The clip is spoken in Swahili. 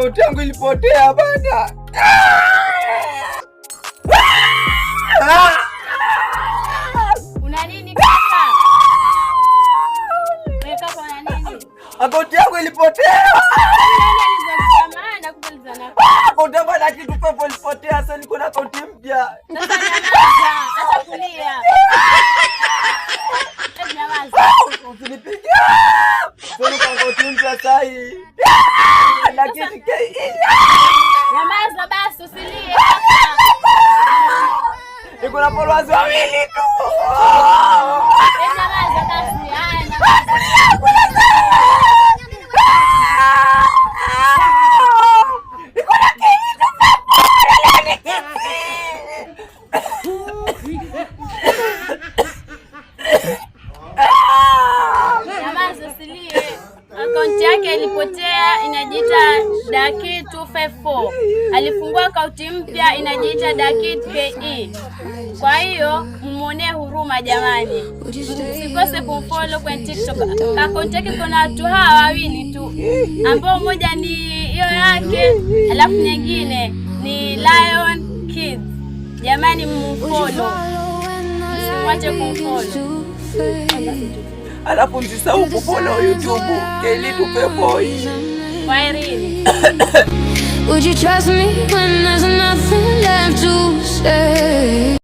akaunti yangu ilipotea bana. Una nini kaka? Wewe kaka una nini? Akaunti yangu ilipotea. Akaunti yangu na kitu pepo ilipotea, sasa niko na akaunti mpya. Sasa nyamaza, acha kulia. Nyamaza. Usinipigie. Sasa kwa akaunti mpya sasa hii. Na kitu nyamaza basi usilie. Niko na followers wawili tu. Nyamaza basi. Haya nyamaza. Nyamaza usilie. Akaunti yake ilipotea, inajiita Dakit 254. Alifungua akaunti mpya inajiita Dakit KE. Kwa hiyo muonee huruma jamani. Msikose kumfollow kwenye TikTok. Akaunti yake kuna watu hawa wawili tu, ambao mmoja ni hiyo yake, alafu nyingine ni Lion Kids. Jamani mfollow. Msimwache kumfollow. Alafu msisahau kufollow YouTube Kelly Tupeboy. Kwaherini. Would you trust me when there's nothing left to say?